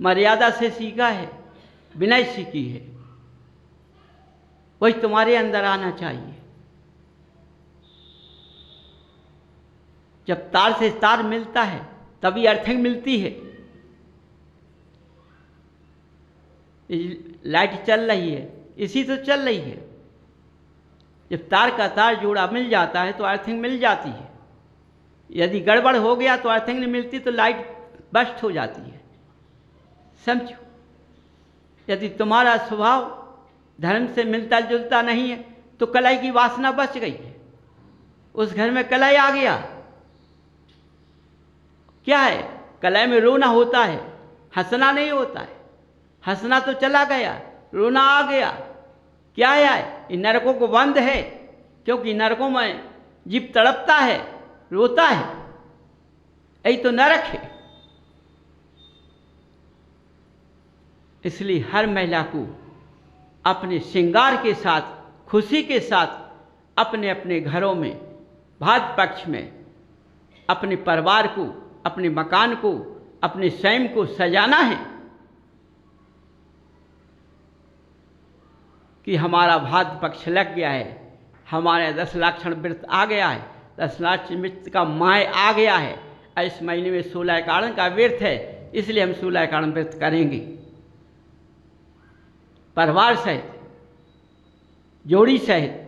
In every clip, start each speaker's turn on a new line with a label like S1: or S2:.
S1: मर्यादा से सीखा है, विनय सीखी है, वही तुम्हारे अंदर आना चाहिए। जब तार से तार मिलता है तभी अर्थिंग मिलती है। लाइट चल रही है, इसी तो चल रही है। जब तार का तार जोड़ा मिल जाता है तो अर्थिंग मिल जाती है। यदि गड़बड़ हो गया तो अर्थिंग नहीं मिलती तो लाइट बस्ट हो जाती है। समझो, यदि तुम्हारा स्वभाव धर्म से मिलता जुलता नहीं है तो कलह की वासना बच गई है, उस घर में कलह आ गया। क्या है, कलह में रोना होता है, हंसना नहीं होता है। हंसना तो चला गया, रोना आ गया। क्या है, इन नरकों को बंद है, क्योंकि नरकों में जीव तड़पता है, रोता है। यही तो नरक है। इसलिए हर महिला को अपने श्रृंगार के साथ, खुशी के साथ अपने अपने घरों में, भाद्र पक्ष में अपने परिवार को, अपने मकान को, अपने स्वयं को सजाना है कि हमारा भाद्र पक्ष लग गया है, हमारे 10 लाक्षण व्रत आ गया है, 10 लाक्षण व्रत का माय आ गया है। इस महीने में 16 कारण का व्रत है, इसलिए हम 16 कारण व्रत करेंगे परिवार सहित, जोड़ी सहित।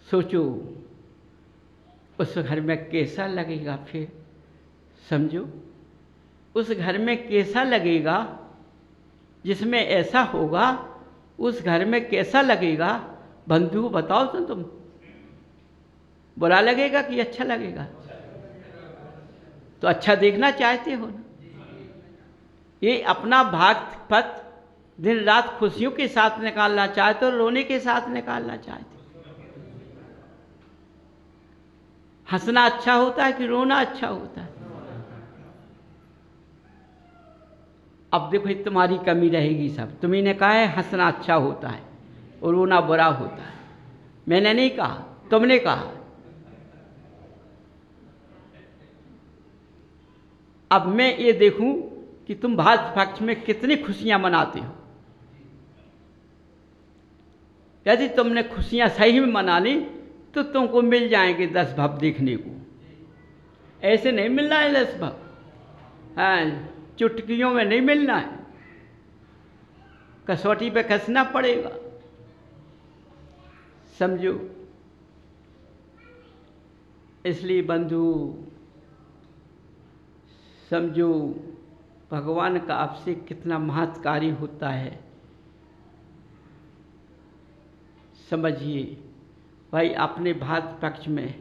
S1: सोचो उस घर में कैसा लगेगा फिर, समझो उस घर में कैसा लगेगा जिसमें ऐसा होगा, उस घर में कैसा लगेगा। बंधु बताओ तो तुम, बुरा लगेगा कि अच्छा लगेगा? तो अच्छा देखना चाहते हो ना। ये अपना भाग्य पथ दिन रात खुशियों के साथ निकालना चाहते हो, रोने के साथ निकालना चाहते हो। हंसना अच्छा होता है कि रोना अच्छा होता है? अब देखो तुम्हारी कमी रहेगी सब। तुम्ही ने कहा है हंसना अच्छा होता है और रोना बुरा होता है। मैंने नहीं कहा, तुमने कहा। अब मैं ये देखूं कि तुम भाद्र पक्ष में कितनी खुशियां मनाते हो। यदि तुमने खुशियां सही में मना ली तो तुमको मिल जाएंगे 10 भव देखने को। ऐसे नहीं मिलना है 10 भव, हाँ, चुटकियों में नहीं मिलना है, कसौटी पे कसना पड़ेगा। समझो, इसलिए बंधु समझो भगवान का आपसे कितना महत्कारी होता है। समझिए भाई, अपने भाद्र पक्ष में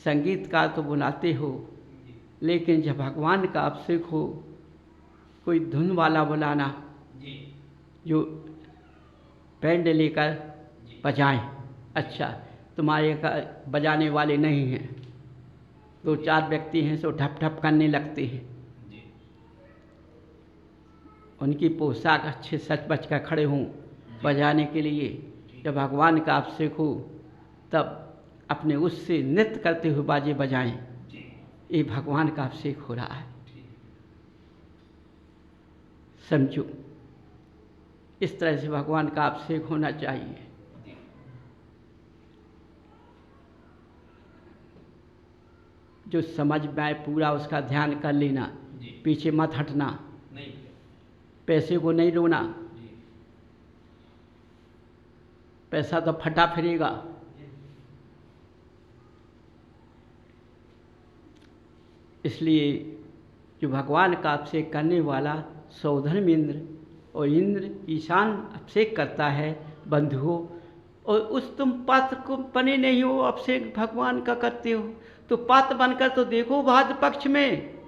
S1: संगीतकार तो बुलाते हो, लेकिन जब भगवान का अभिषेक हो, कोई धुन वाला बुलाना जो बैंड लेकर बजाएं। अच्छा, तुम्हारे का बजाने वाले नहीं हैं, 2-4 व्यक्ति हैं सो ढप ढप करने लगते हैं। उनकी पोशाक अच्छे सच बच कर खड़े हों बजाने के लिए। जब भगवान का अभिषेक हो तब अपने उससे नृत्य करते हुए बाजे बजाएं। ये भगवान का अभिषेक हो रहा है। समझो, इस तरह से भगवान का अभिषेक होना चाहिए। जो समझ में आए पूरा उसका ध्यान कर लेना, पीछे मत हटना, पैसे को नहीं रोना। पैसा तो फटा फिरेगा। इसलिए जो भगवान का अभिषेक करने वाला सौधर्म इंद्र और इंद्र ईशान अभिषेक करता है बंधुओं, और उस तुम पात्र को बने नहीं हो, अभिषेक भगवान का करते हो, तो पात्र बनकर तो देखो भाद्र पक्ष में,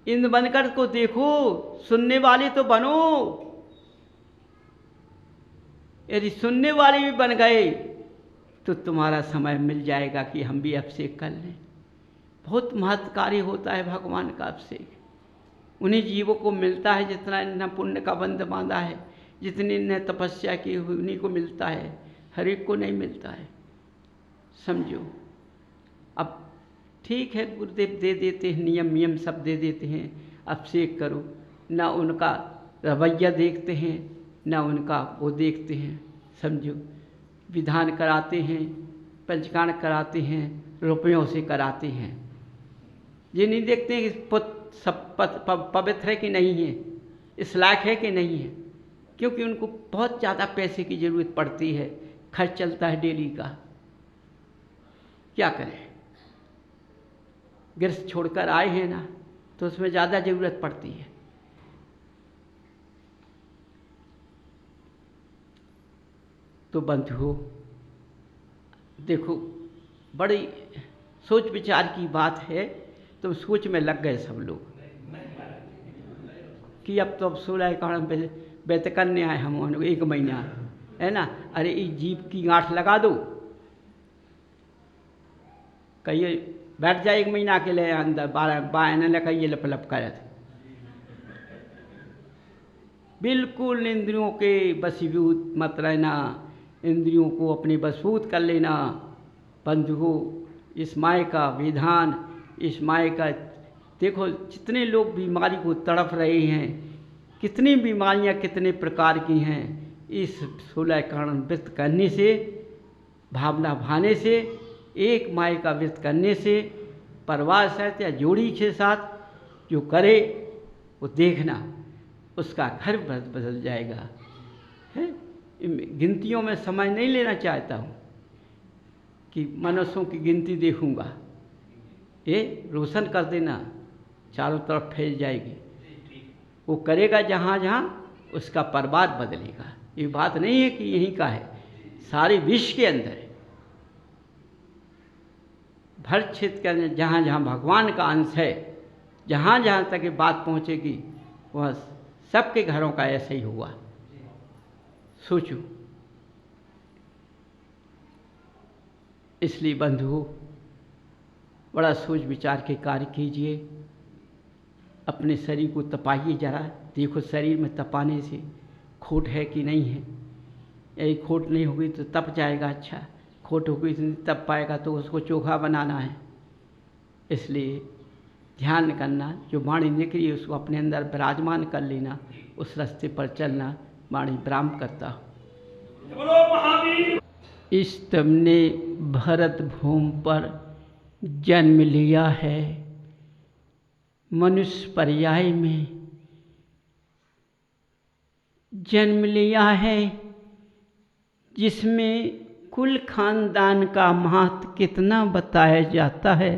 S1: इंद्र बनकर को देखो, सुनने वाले तो बनो। यदि सुनने वाले भी बन गए तो तुम्हारा समय मिल जाएगा कि हम भी अभिषेक कर लें। बहुत महत्वकारी होता है भगवान का अभिषेक। उन्हीं जीवों को मिलता है जितना इन्हें पुण्य का बंध बांधा है, जितनी इन्हें तपस्या की हुई उन्हीं को मिलता है, हर एक को नहीं मिलता है। समझो। अब ठीक है, गुरुदेव दे देते हैं, नियम सब दे देते हैं, अभिषेक करो। ना उनका रवैया देखते हैं, ना उनका वो देखते हैं, समझो। विधान कराते हैं, पंचकाण कराते हैं, रुपयों से कराते हैं। ये नहीं देखते हैं कि पुत्र सब पवित्र है कि नहीं है, इस लायक है कि नहीं है, क्योंकि उनको बहुत ज़्यादा पैसे की ज़रूरत पड़ती है, खर्च चलता है डेली का। क्या करें, गृहस्थ छोड़कर आए हैं ना, तो उसमें ज़्यादा ज़रूरत पड़ती है। तो बंधुओं देखो, बड़ी सोच विचार की बात है। तो सोच में लग गए सब लोग कि अब तो 16 कारण व्यत करने आए हम 1 महीना, है ना। अरे इस जीभ की गांठ लगा दो, कहिए बैठ जाए 1 महीना के लिए अंदर, बायने न कहिए लप लप करत। बिल्कुल इंद्रियों के वशीभूत मत रहना, इंद्रियों को अपने वशभूत कर लेना। बंधुओं, इस माया का विधान, इस माया का देखो, जितने लोग बीमारी को तड़प रहे हैं, कितनी बीमारियां कितने प्रकार की हैं, इस 16 कारण व्यक्त करने से, भावना भाने से, एक माया का व्यक्त करने से, परिवार साथ या जोड़ी के साथ जो करे वो देखना, उसका घर बदल जाएगा। है, गिनतियों में समय नहीं लेना चाहता हूँ कि मनुष्यों की गिनती देखूंगा। ये रोशन कर देना, चारों तरफ फैल जाएगी। वो करेगा जहाँ जहाँ, उसका परिवार बदलेगा। ये बात नहीं है कि यहीं का है, सारे विश्व के अंदर है। भर क्षेत्र के अंदर जहाँ जहाँ भगवान का अंश है, जहाँ जहाँ तक ये बात पहुँचेगी, वह सबके घरों का ऐसा ही हुआ। सोचो। इसलिए बंधुओं, बड़ा सोच विचार के कार्य कीजिए। अपने शरीर को तपाइए जरा, देखो शरीर में तपाने से खोट है कि नहीं है। यही खोट नहीं होगी तो तप जाएगा, अच्छा खोट होगी तो नहीं तप पाएगा, तो उसको चोखा बनाना है। इसलिए ध्यान करना, जो वाणी निकली उसको अपने अंदर विराजमान कर लेना, उस रास्ते पर चलना। वाणी विराम करता हो। इस तुमने भरत भूमि पर जन्म लिया है, मनुष्य पर्याय में जन्म लिया है, जिसमें कुल खानदान का महत्व कितना बताया जाता है।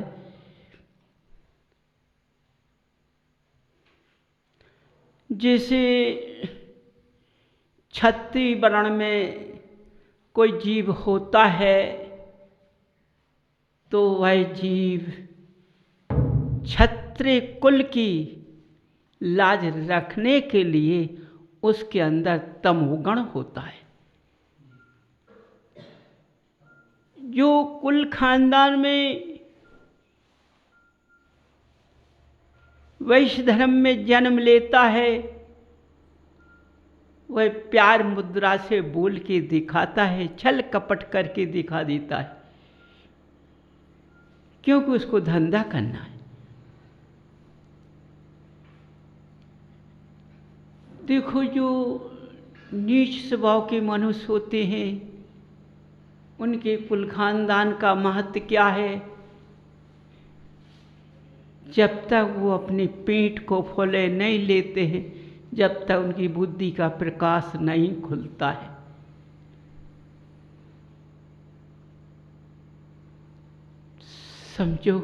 S1: जैसे क्षत्रिय वर्ण में कोई जीव होता है, तो वह जीव क्षत्रिय कुल की लाज रखने के लिए उसके अंदर तमोगुण होता है। जो कुल खानदान में वैश्य धर्म में जन्म लेता है, वह प्यार मुद्रा से बोल के दिखाता है, छल कपट करके दिखा देता है, क्योंकि उसको धंधा करना है। देखो, जो नीच स्वभाव के मनुष्य होते हैं, उनके कुल खानदान का महत्व क्या है। जब तक वो अपने पेट को फूले नहीं लेते हैं, जब तक उनकी बुद्धि का प्रकाश नहीं खुलता है। समझो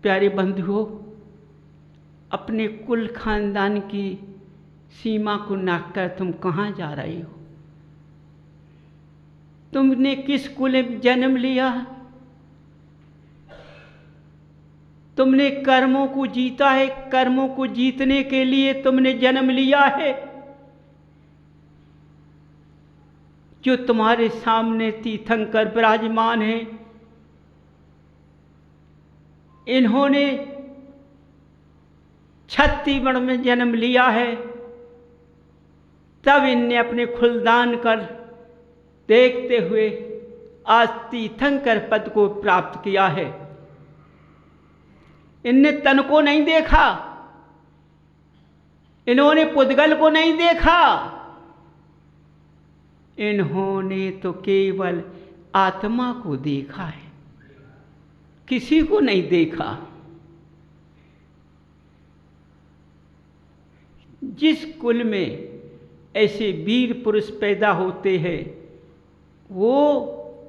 S1: प्यारे बंधुओं, अपने कुल खानदान की सीमा को नाक कर तुम कहाँ जा रहे हो। तुमने किस कुल में जन्म लिया, तुमने कर्मों को जीता है, कर्मों को जीतने के लिए तुमने जन्म लिया है। जो तुम्हारे सामने तीर्थंकर विराजमान है, इन्होंने क्षत्रिय वर्ण में जन्म लिया है, तब इनने अपने खुलदान कर देखते हुए आज तीर्थंकर पद को प्राप्त किया है। इनने तन को नहीं देखा, इन्होंने पुद्गल को नहीं देखा, इन्होंने तो केवल आत्मा को देखा है, किसी को नहीं देखा। जिस कुल में ऐसे वीर पुरुष पैदा होते हैं वो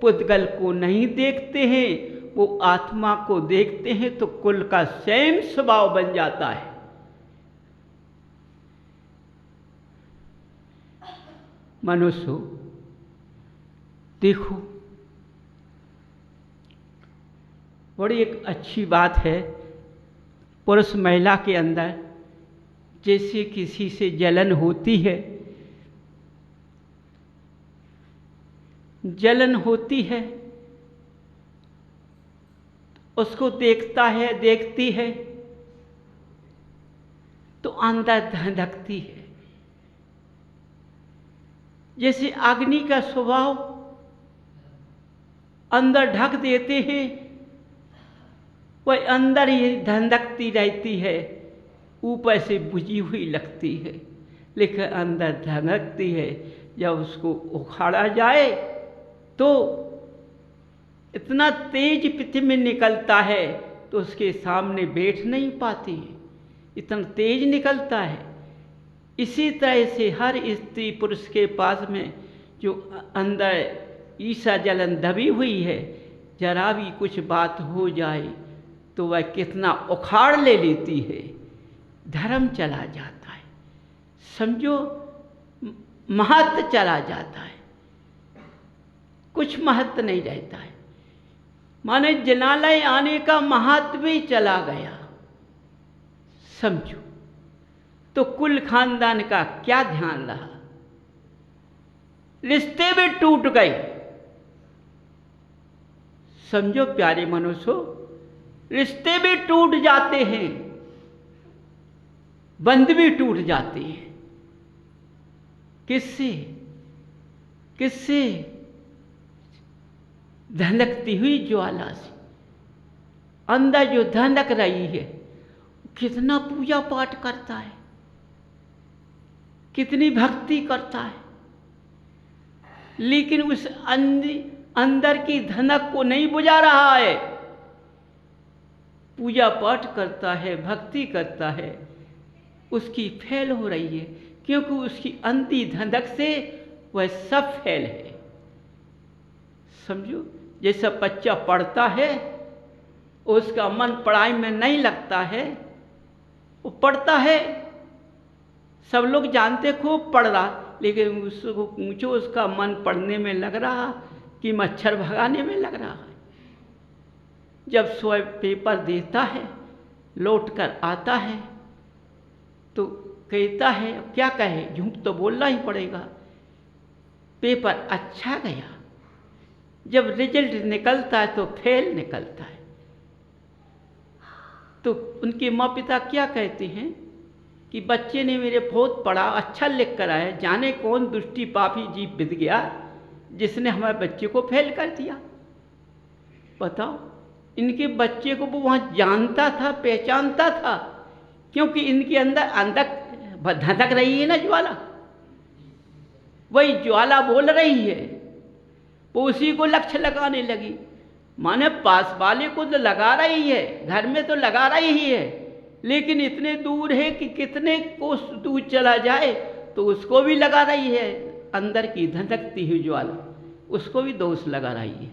S1: पुद्गल को नहीं देखते हैं, वो आत्मा को देखते हैं, तो कुल का स्वयं स्वभाव बन जाता है। मनुष्य देखो, बड़ी एक अच्छी बात है, पुरुष महिला के अंदर जैसे किसी से जलन होती है, जलन होती है, उसको देखता है, देखती है तो अंदर धधकती है। जैसे अग्नि का स्वभाव अंदर ढक देते हैं, वह अंदर ही धधकती रहती है, ऊपर से बुझी हुई लगती है लेकिन अंदर धधकती है। जब उसको उखाड़ा जाए तो इतना तेज पृथ्वी में निकलता है तो उसके सामने बैठ नहीं पाती है, इतना तेज निकलता है। इसी तरह से हर स्त्री पुरुष के पास में जो अंदर ईसा जलन दबी हुई है, जरा भी कुछ बात हो जाए तो वह कितना उखाड़ ले लेती है, धर्म चला जाता है, समझो महत्व चला जाता है, कुछ महत्व नहीं रहता है। माने जनालय आने का महत्व ही चला गया, समझो तो कुल खानदान का क्या ध्यान रहा, रिश्ते भी टूट गए। समझो प्यारे मनुष्यों, रिश्ते भी टूट जाते हैं, बंध भी टूट जाते हैं। किससे? किससे? धनकती हुई ज्वाला से। अंदर जो धनक रही है, कितना पूजा पाठ करता है, कितनी भक्ति करता है, लेकिन उस अंदर की धनक को नहीं बुझा रहा है। पूजा पाठ करता है, भक्ति करता है, उसकी फैल हो रही है, क्योंकि उसकी अंती धनक से वह सब फैल है। समझो, जैसा बच्चा पढ़ता है उसका मन पढ़ाई में नहीं लगता है, वो पढ़ता है, सब लोग जानते खूब पढ़ रहा, लेकिन उसको पूछो उसका मन पढ़ने में लग रहा कि मच्छर भगाने में लग रहा है। जब स्वयं पेपर देता है, लौट कर आता है तो कहता है, क्या कहे, झूठ तो बोलना ही पड़ेगा, पेपर अच्छा गया। जब रिजल्ट निकलता है तो फेल निकलता है, तो उनके माँ पिता क्या कहते हैं कि बच्चे ने मेरे बहुत पढ़ा, अच्छा लिख कर आया, जाने कौन दुष्टि पापी जीव बिध गया जिसने हमारे बच्चे को फेल कर दिया। बताओ, इनके बच्चे को वो वहाँ जानता था, पहचानता था, क्योंकि इनके अंदर धधक रही है ना ज्वाला, वही ज्वाला बोल रही है, वो उसी को लक्ष्य लगाने लगी। माने पास वाले को तो लगा रही है, घर में तो लगा रही है, लेकिन इतने दूर है कि कितने कोस दूर चला जाए तो उसको भी लगा रही है। अंदर की धधकती हुई ज्वाला उसको भी दोष लगा रही है।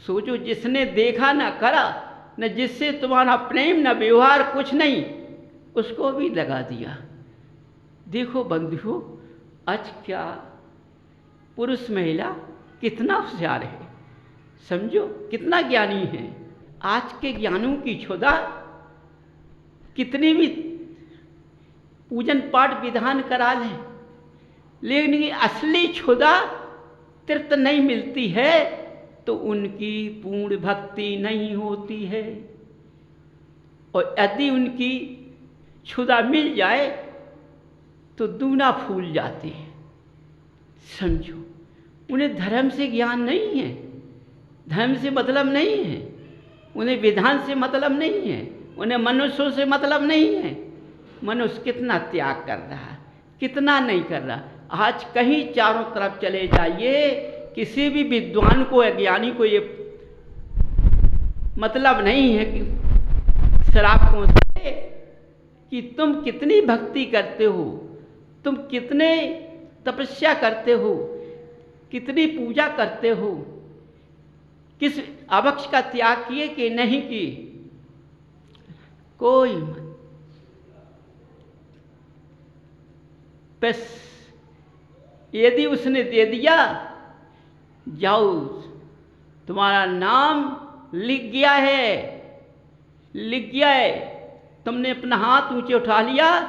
S1: सोचो, जिसने देखा ना करा, न जिससे तुम्हारा प्रेम न व्यवहार कुछ नहीं, उसको भी लगा दिया। देखो बंधुओं, आज क्या पुरुष महिला कितना होशियार है, समझो कितना ज्ञानी है। आज के ज्ञानों की क्षुधा, कितनी भी पूजन पाठ विधान करा लें, लेकिन ये असली क्षुधा तृप्त नहीं मिलती है तो उनकी पूर्ण भक्ति नहीं होती है। और यदि उनकी क्षुधा मिल जाए तो दूना फूल जाते हैं। समझो, उन्हें धर्म से ज्ञान नहीं है, धर्म से मतलब नहीं है, उन्हें विधान से मतलब नहीं है, उन्हें मनुष्यों से मतलब नहीं है। मनुष्य कितना त्याग कर रहा है, कितना नहीं कर रहा। आज कहीं चारों तरफ चले जाइए, किसी भी विद्वान को, अज्ञानी को ये मतलब नहीं है कि श्रावकों से कि तुम कितनी भक्ति करते हो, तुम कितने तपस्या करते हो, कितनी पूजा करते हो, किस अवक्ष का त्याग किए कि नहीं किए, कोई मत। बस यदि उसने दे दिया, जाओ तुम्हारा नाम लिख गया है, लिख गया है। तुमने अपना हाथ ऊंचे उठा लिया,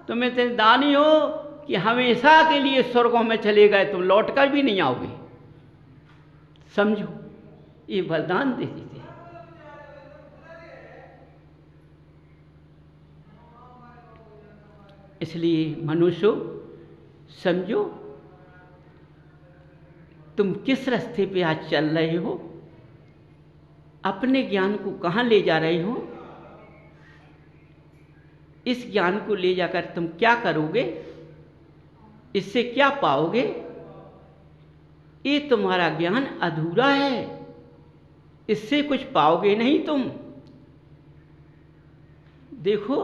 S1: तुम्हें तो दानी हो कि हमेशा के लिए स्वर्गों में चले गए, तुम लौट कर भी नहीं आओगे। समझो, ये वरदान दे दीजिए। इसलिए मनुष्य समझो, तुम किस रास्ते पे आज चल रहे हो, अपने ज्ञान को कहाँ ले जा रहे हो, इस ज्ञान को ले जाकर तुम क्या करोगे, इससे क्या पाओगे। ये तुम्हारा ज्ञान अधूरा है, इससे कुछ पाओगे नहीं तुम। देखो,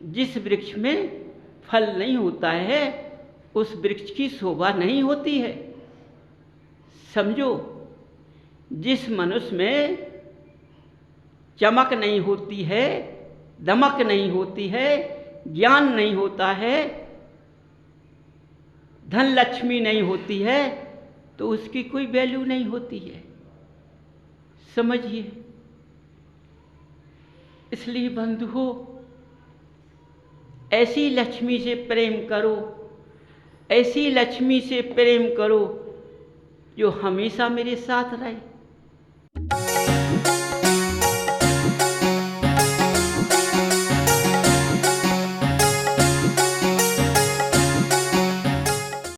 S1: जिस वृक्ष में फल नहीं होता है, उस वृक्ष की शोभा नहीं होती है। समझो, जिस मनुष्य में चमक नहीं होती है, दमक नहीं होती है, ज्ञान नहीं होता है, धन लक्ष्मी नहीं होती है, तो उसकी कोई वैल्यू नहीं होती है। समझिए। इसलिए बंधुओं, ऐसी लक्ष्मी से प्रेम करो, ऐसी लक्ष्मी से प्रेम करो जो हमेशा मेरे साथ रहे।